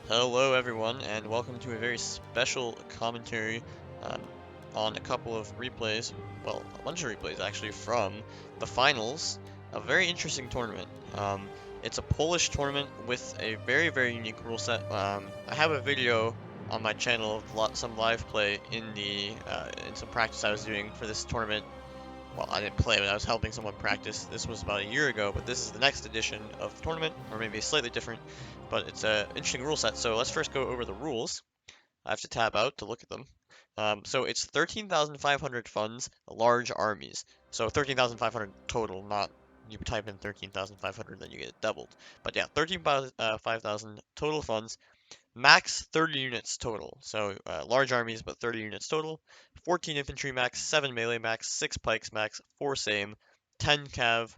Hello everyone, and welcome to a very special commentary um, on a couple of replays, well, a bunch of replays actually, from the finals. A very interesting tournament. It's a Polish tournament with a very unique rule set. I have a video on my channel of some live play in some practice I was doing for this tournament. Well, I didn't play, but I was helping someone practice. This was about a year ago, but this is the next edition of the tournament, or maybe slightly different, but it's an interesting rule set. So let's first go over the rules. I have to tab out to look at them. So it's 13,500 funds, large armies. So 13,500 total, not you type in 13,500, then you get it doubled. But yeah, 13,500 total funds, max 30 units total. So large armies, but 30 units total. 14 infantry max, 7 melee max, 6 pikes max, 4 same, 10 cav,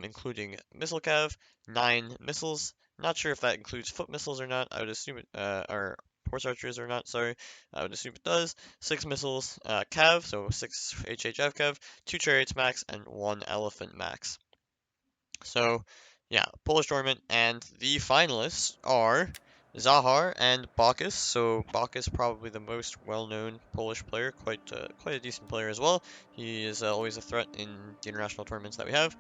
including missile cav, 9 missiles. Not sure if that includes foot missiles or not. I would assume it, or horse archers or not, sorry. I would assume it does. 6 missiles, cav, so 6 HHF cav, 2 chariots max, and 1 elephant max. So, yeah, Polish tournament, and the finalists are Zahar and Bachus. So Bachus probably the most well-known Polish player, quite a decent player as well. He is always a threat in the international tournaments that we have,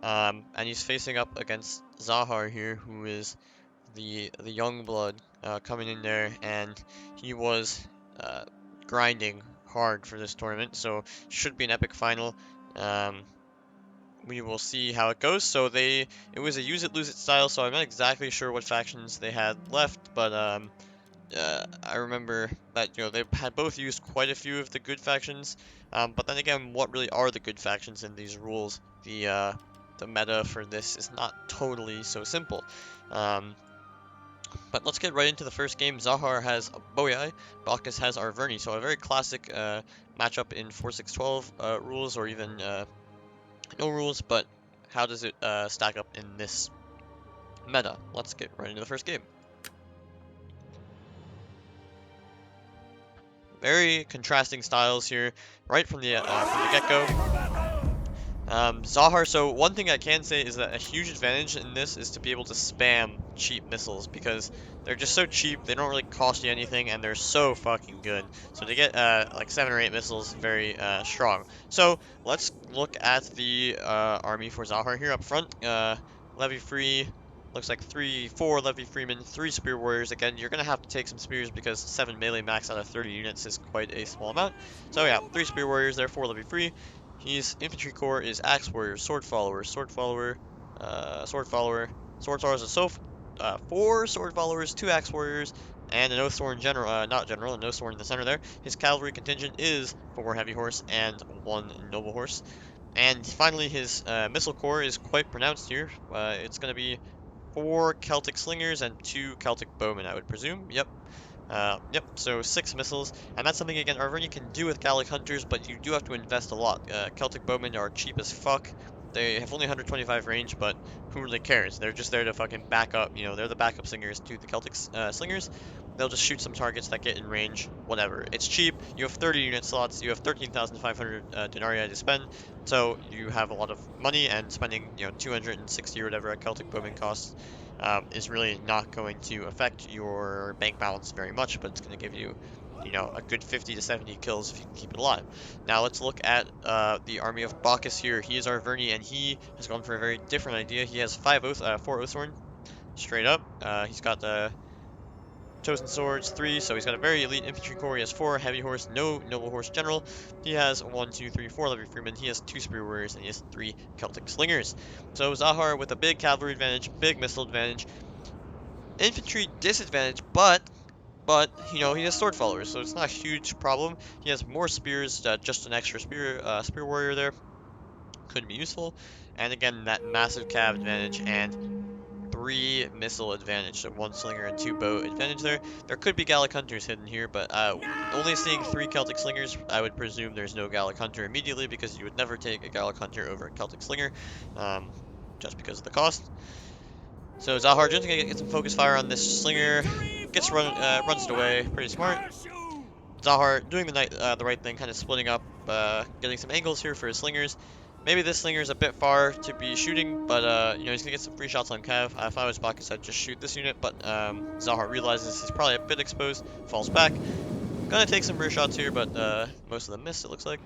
and he's facing up against Zahar here, who is the young blood coming in there, and he was uh, grinding hard for this tournament. So should be an epic final. Um, we will see how it goes. So it was a use it lose it style, so I'm not exactly sure what factions they had left, but I remember that they had both used quite a few of the good factions. But then again, what really are the good factions in these rules? The meta for this is not totally so simple. Um, but let's get right into the first game. Zahar has Boyai, Bacchus has Arverni, so a very classic matchup in 4-6-12 rules, or even no rules, but how does it stack up in this meta? Let's get right into the first game. Very contrasting styles here, right from the get-go. Zahar, so one thing I can say is that a huge advantage in this is to be able to spam cheap missiles, because they're just so cheap, they don't really cost you anything, and they're so fucking good. So to get like 7 or 8 missiles, very strong. So let's look at the army for Zahar here up front. Levy free, looks like 4 Levy Freemen, 3 Spear Warriors. Again, you're going to have to take some spears because 7 melee max out of 30 units is quite a small amount. So yeah, 3 Spear Warriors there, 4 Levy free. His infantry corps is axe warrior, sword follower, sword follower, sword follower, sword followers, so 4 sword followers, 2 axe warriors, and an oathsworn general, not general, an oathsworn in the center there. His cavalry contingent is 4 heavy horse and 1 noble horse. And finally, his missile corps is quite pronounced here. It's going to be 4 Celtic slingers and 2 Celtic bowmen, I would presume. Yep, so 6 missiles, and that's something, again, Arverni can do with Gallic Hunters, but you do have to invest a lot. Celtic Bowmen are cheap as fuck. They have only 125 range, but who really cares? They're just there to fucking back up, they're the backup slingers to the Celtic slingers. They'll just shoot some targets that get in range, whatever. It's cheap, you have 30 unit slots, you have 13,500 denarii to spend, so you have a lot of money, and spending, 260 or whatever a Celtic Bowman costs is really not going to affect your bank balance very much, but it's going to give you, a good 50 to 70 kills if you can keep it alive. Now let's look at the army of Bacchus here. He is Arverni, and he has gone for a very different idea. He has 4 Oathsworn, straight up. He's got the chosen swords, 3, so he's got a very elite infantry corps. He has 4 heavy horse, no noble horse general. He has 1, 2, 3, 4 Levy Freemen. He has 2 spear warriors, and he has 3 Celtic slingers. So Zahar with a big cavalry advantage, big missile advantage, infantry disadvantage, but he has sword followers, so it's not a huge problem. He has more spears, just an extra spear warrior there could be useful, and again that massive cav advantage and 3 missile advantage, so 1 slinger and 2 bow advantage there. There could be Gallic Hunters hidden here, but only seeing 3 Celtic Slingers, I would presume there's no Gallic Hunter immediately, because you would never take a Gallic Hunter over a Celtic Slinger, just because of the cost. So Zahar just gonna get some focus fire on this slinger, runs it away, pretty smart. Zahar doing the right thing, kind of splitting up, getting some angles here for his slingers. Maybe this slinger is a bit far to be shooting, but you know, he's gonna get some free shots on Cav. If I was Bachus, I'd just shoot this unit, but Zahar realizes he's probably a bit exposed, falls back. Gonna take some rear shots here, but most of them miss, it looks like.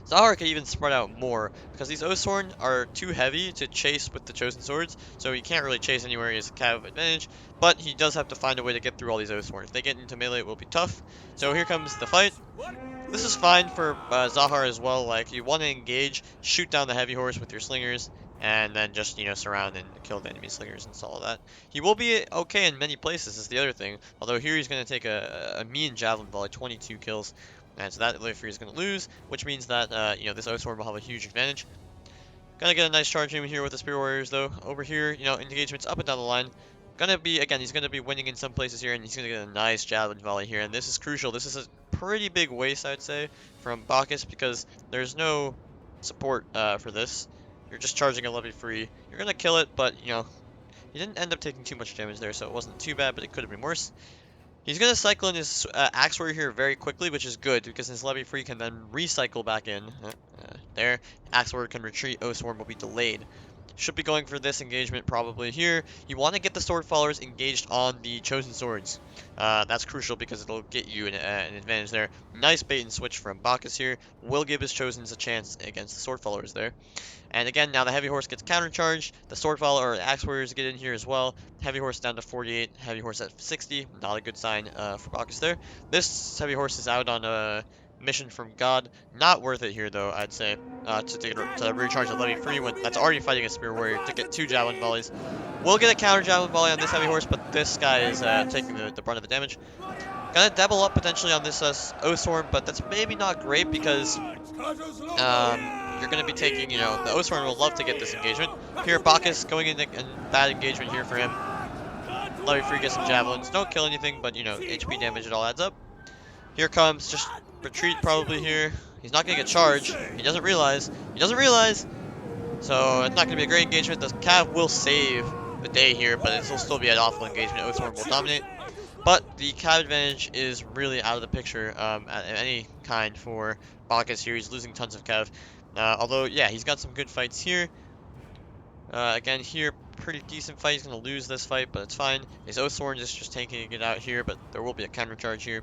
Zahar could even spread out more, because these Oathsworn are too heavy to chase with the Chosen Swords, so he can't really chase anywhere. He has a Cav advantage, but he does have to find a way to get through all these Oathsworn. If they get into melee, it will be tough. So here comes the fight. This is fine for Zahar as well. Like, you want to engage, shoot down the heavy horse with your slingers, and then just, you know, surround and kill the enemy slingers and all of that. He will be okay in many places, is the other thing. Although here he's going to take a mean javelin volley, 22 kills. And so that Leviathan is going to lose, which means that, you know, this Oathsworn will have a huge advantage. Gonna get a nice charge in here with the Spear Warriors, though. Over here, you know, engagements up and down the line. Gonna be, again, he's gonna be winning in some places here, and he's gonna get a nice javelin volley here. And this is crucial. This is a pretty big waste, I'd say, from Bachus, because there's no support for this. You're just charging a levy free. You're gonna kill it, but, you know, he didn't end up taking too much damage there, so it wasn't too bad, but it could have been worse. He's going to cycle in his Axe Warrior here very quickly, which is good, because his Levy Free can then recycle back in. There. Axe Warrior can retreat, Oathsworn will be delayed. Should be going for this engagement probably here. You want to get the Sword Followers engaged on the Chosen Swords. That's crucial because it'll get you an advantage there. Nice bait and switch from Bachus here. Will give his Chosens a chance against the Sword Followers there. And again, now the Heavy Horse gets countercharged. The Sword Follower or Axe Warriors get in here as well. Heavy Horse down to 48. Heavy Horse at 60. Not a good sign for Bachus there. This Heavy Horse is out on a mission from God. Not worth it here, though, I'd say, to recharge the Levy Free when that's already fighting a Spear Warrior to get 2 Javelin Volleys. We'll get a counter Javelin Volley on this Heavy Horse, but this guy is taking the brunt of the damage. Gonna double up potentially on this Oathsworn, but that's maybe not great because you're going to be taking, you know, the Oathsworn will love to get this engagement. Here, Bachus going in bad engagement here for him. Levy Free gets some javelins. Don't kill anything, but, you know, HP damage, it all adds up. Here comes, just retreat probably here. He's not going to get charged. He doesn't realize. He doesn't realize. So, it's not going to be a great engagement. The Cav will save the day here, but it'll still be an awful engagement. Oathsworn will dominate. But the Cav advantage is really out of the picture at any kind for Bachus here. He's losing tons of Cav. Although, yeah, he's got some good fights here. Again, here, pretty decent fight. He's going to lose this fight, but it's fine. His Oathsworn is just tanking it out here, but there will be a countercharge here.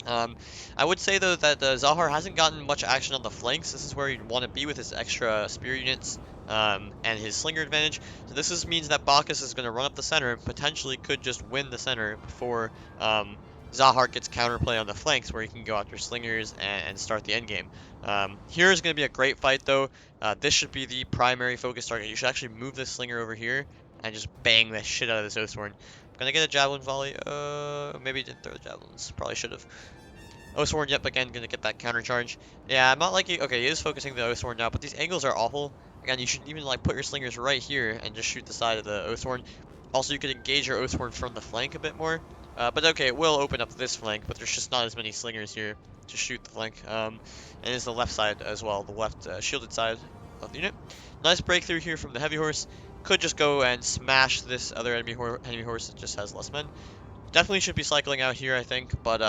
I would say, though, that Zahar hasn't gotten much action on the flanks. This is where you'd want to be with his extra spear units and his slinger advantage. So this means that Bachus is going to run up the center and potentially could just win the center before Zahar gets counterplay on the flanks, where he can go after slingers and start the endgame. Here is going to be a great fight, though. This should be the primary focus target. You should actually move this slinger over here and just bang the shit out of this Oathsworn. Gonna get a javelin volley. Maybe didn't throw the javelins. Probably should have. Oathsworn, yep, again, gonna get that counter charge. Yeah, I'm not liking. Okay, he is focusing the Oathsworn now, but these angles are awful. Again, you should even like put your slingers right here and just shoot the side of the Oathsworn. Also, you could engage your Oathsworn from the flank a bit more. But okay, it will open up this flank, but there's just not as many slingers here to shoot the flank. And it's the left side as well, the left shielded side of the unit. Nice breakthrough here from the Heavy Horse. Could just go and smash this other enemy horse that just has less men. Definitely should be cycling out here, I think, but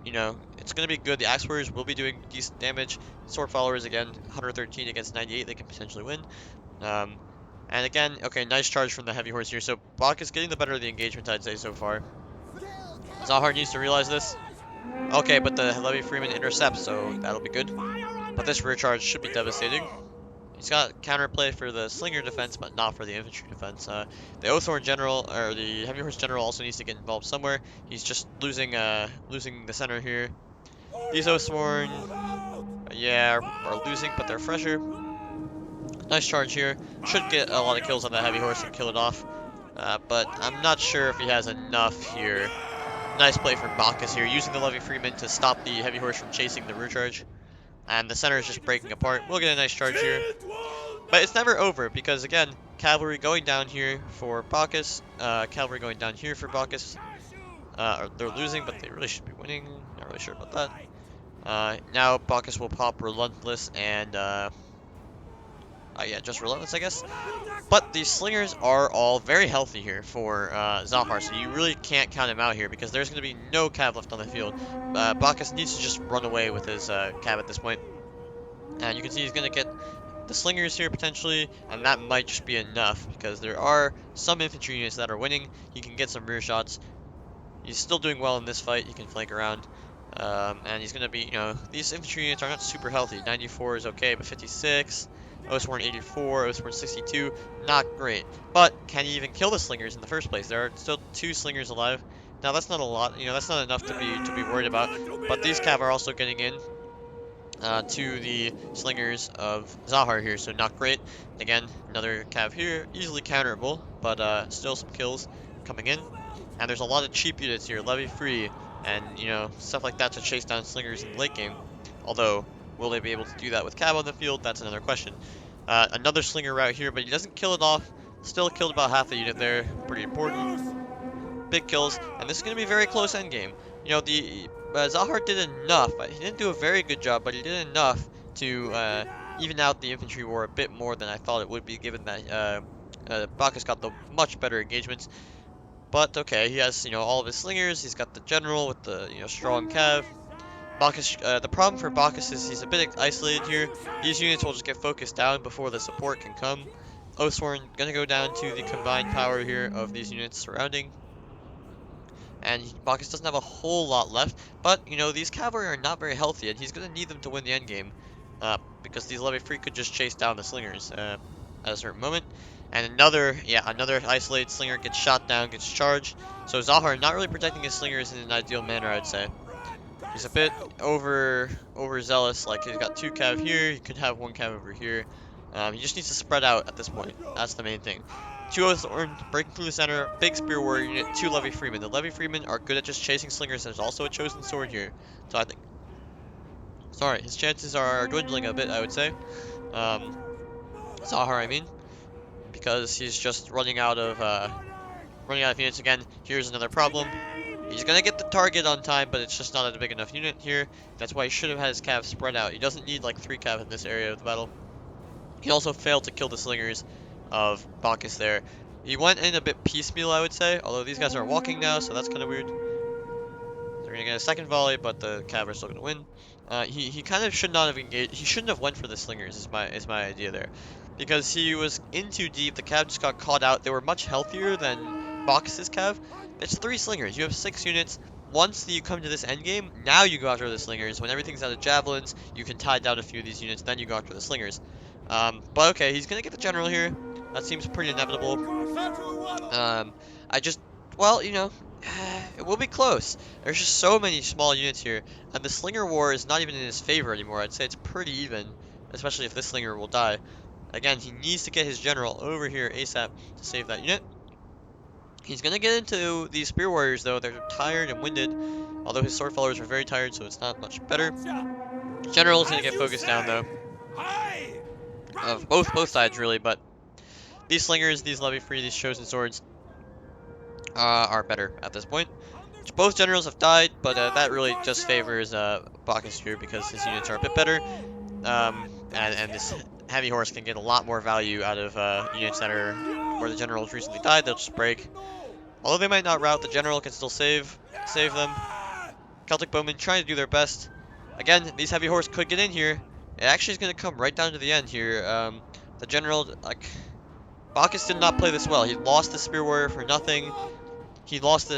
you know, it's going to be good. The Axe Warriors will be doing decent damage. Sword Followers, again, 113 against 98, they can potentially win. And again, okay, nice charge from the Heavy Horse here. So Bach is getting the better of the engagement, I'd say, so far. Zahar needs to realize this. Okay, but the Levy Freeman intercepts, so that'll be good. But this rear charge should be devastating. He's got counterplay for the Slinger defense, but not for the infantry defense. The Oathsworn General, or the Heavy Horse General, also needs to get involved somewhere. He's just losing the center here. These Oathsworn, yeah, are losing, but they're fresher. Nice charge here. Should get a lot of kills on that Heavy Horse and kill it off. But I'm not sure if he has enough here. Nice play from Bachus here, using the Levy Freeman to stop the Heavy Horse from chasing the rear charge. And the center is just breaking apart. We'll get a nice charge here. But it's never over, because again, cavalry going down here for Bachus. Cavalry going down here for Bachus. They're losing, but they really should be winning. Not really sure about that. Now Bachus will pop Relentless and yeah, just Relentless, I guess. But these slingers are all very healthy here for Zahar, so you really can't count him out here because there's going to be no cav left on the field. Bachus needs to just run away with his cav at this point. And you can see he's going to get the slingers here potentially, and that might just be enough because there are some infantry units that are winning. He can get some rear shots. He's still doing well in this fight. He can flank around. And he's going to be, these infantry units are not super healthy. 94 is okay, but 56, Oathsworn 84, Oathsworn 62, not great. But can he even kill the slingers in the first place? There are still 2 slingers alive. Now that's not a lot, that's not enough to be worried about. But these cav are also getting in to the slingers of Zahar here, so not great. Again, another cav here, easily counterable, but still some kills coming in. And there's a lot of cheap units here, levy free, and stuff like that to chase down slingers in the late game. Although, will they be able to do that with cav on the field? That's another question. Another slinger route here, but he doesn't kill it off. Still killed about half the unit there, pretty important. Big kills, and this is going to be a very close endgame. Zahar did enough. He didn't do a very good job, but he did enough to even out the infantry war a bit more than I thought it would be, given that Bachus got the much better engagements. But okay, he has all of his slingers. He's got the general with the strong cav. Bachus, the problem for Bachus is he's a bit isolated here. These units will just get focused down before the support can come. Oathsworn gonna go down to the combined power here of these units surrounding. And Bachus doesn't have a whole lot left, but these cavalry are not very healthy, and he's gonna need them to win the endgame, because these levy free could just chase down the slingers at a certain moment. And another isolated slinger gets shot down, gets charged. So Zahar not really protecting his slingers in an ideal manner, I'd say. He's a bit overzealous. Like, he's got 2 cav here, he could have 1 cav over here. He just needs to spread out at this point. That's the main thing. 2 Oathsworn breaking through the center, big spear warrior unit, 2 levy freemen. The levy freemen are good at just chasing slingers. There's also a chosen sword here, so I think, sorry, his chances are dwindling a bit, I would say. Zahar, I mean, because he's just running out of units again. Here's another problem. He's gonna get the target on time, but it's just not a big enough unit here. That's why he should have had his cav spread out. He doesn't need like 3 cav in this area of the battle. He also failed to kill the slingers of Bachus there. He went in a bit piecemeal, I would say, although these guys are walking now, so that's kind of weird. They're gonna get a second volley, but the cav are still gonna win. He kind of should not have engaged. He shouldn't have went for the slingers. Is my idea there, because he was in too deep. The cav just got caught out. They were much healthier than Bachus's cav. It's 3 slingers. You have 6 units. Once you come to this endgame, now you go after the slingers. When everything's out of javelins, you can tie down a few of these units. Then you go after the slingers. But okay, he's gonna get the general here. That seems pretty inevitable. Well, it will be close. There's just so many small units here, and the slinger war is not even in his favor anymore. I'd say it's pretty even, especially if this slinger will die. Again, he needs to get his general over here ASAP to save that unit. He's gonna get into these spear warriors though. They're tired and winded, although his sword followers are very tired, so it's not much better. General's gonna get focused down though. Of both sides really, but these slingers, these levy free, these chosen swords are better at this point. Both generals have died, but that really just favors Bachus here because his units are a bit better. And this heavy horse can get a lot more value out of units that are where the generals recently died. They'll just break. Although they might not rout, the general can still save them. Celtic bowmen trying to do their best. Again, these heavy horse could get in here. It actually is going to come right down to the end here. The general, Bachus did not play this well. He lost the spear warrior for nothing. He lost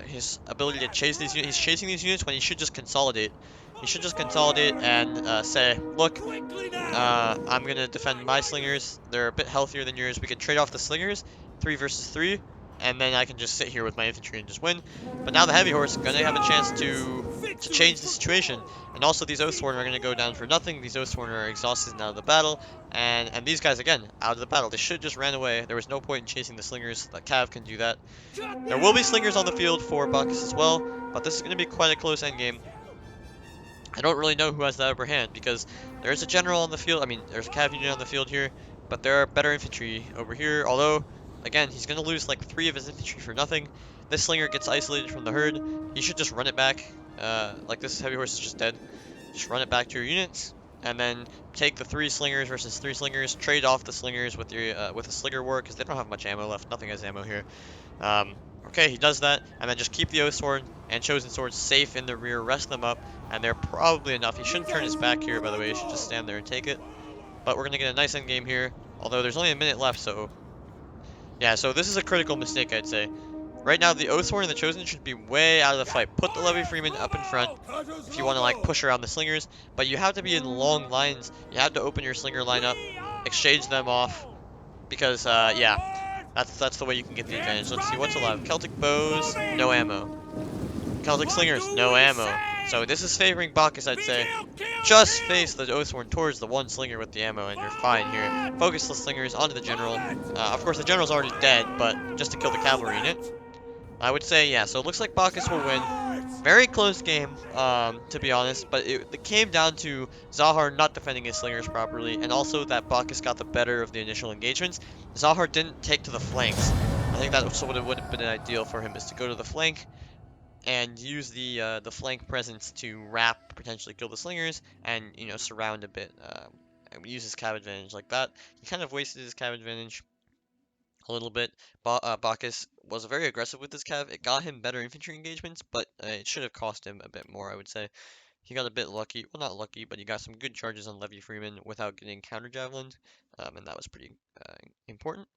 his ability to chase these units. He's chasing these units when he should just consolidate. He should just consolidate and say, look, I'm going to defend my slingers. They're a bit healthier than yours. We can trade off the slingers, 3 versus 3, and then I can just sit here with my infantry and just win. But now the heavy horse is going to have a chance to change the situation. And also these Oathsworn are going to go down for nothing. These Oathsworn are exhausted and out of the battle. And these guys, again, out of the battle. They should just ran away. There was no point in chasing the slingers. The cav can do that. There will be slingers on the field for Bachus as well, but this is going to be quite a close endgame. I don't really know who has the upper hand, because there's a general on the field. I mean, there's a cav unit on the field here, but there are better infantry over here. Although, again, he's going to lose like 3 of his infantry for nothing. This slinger gets isolated from the herd. He should just run it back. Like this heavy horse is just dead. Just run it back to your units, and then take the 3 slingers versus 3 slingers. Trade off the slingers with your with a slinger war, because they don't have much ammo left. Nothing has ammo here. Okay, he does that, and then just keep the Oathsworn. and chosen swords safe in the rear, rest them up, and they're probably enough. He shouldn't turn his back here, by the way. He should just stand there and take it. But we're going to get a nice end game here, although there's only a minute left, so yeah, so this is a critical mistake, I'd say. Right now, the Oathsworn and the Chosen should be way out of the fight. Put the Levy Freeman up in front if you want to like push around the slingers, but you have to be in long lines. You have to open your slinger line up, exchange them off, because yeah, that's the way you can get the advantage. Let's see what's alive. Celtic bows, no ammo. Celtic slingers, no ammo. So this is favoring Bacchus, I'd say. Just face the Oathsworn towards the one slinger with the ammo, and you're fine here. Focus the slingers onto the general. Of course, the general's already dead, but just to kill the cavalry in it. I would say, yeah, so it looks like Bacchus will win. Very close game, to be honest, but it came down to Zahar not defending his slingers properly, and also that Bacchus got the better of the initial engagements. Zahar didn't take to the flanks. I think that's what it would have been ideal for him, is to go to the flank and use the flank presence to wrap, potentially kill the slingers, and, you know, surround a bit, and use his cav advantage like that. He kind of wasted his cav advantage a little bit. Bacchus was very aggressive with his cav. It got him better infantry engagements, but it should have cost him a bit more, I would say. He got a bit lucky. Well, not lucky, but he got some good charges on Levy Freeman without getting counter javelined, and that was pretty important.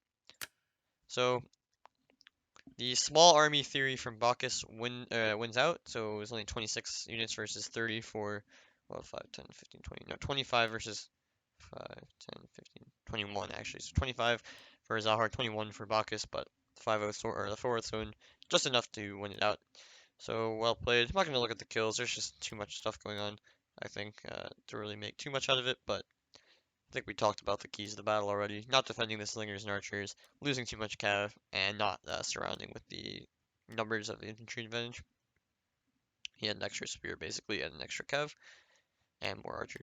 So the small army theory from Bacchus wins out. So it was only 26 units versus 30 for, well, 5, 10, 15, 20. No, 25 versus 5, 10, 15, 21 actually. So 25 for Zahar, 21 for Bacchus, but 5-0 sword, or the 4th zone, just enough to win it out. So well played. I'm not going to look at the kills. There's just too much stuff going on, I think, to really make too much out of it. But I think we talked about the keys of the battle already. Not defending the slingers and archers, losing too much cav, and not surrounding with the numbers of the infantry advantage. He had an extra spear basically, and an extra cav, and more archers.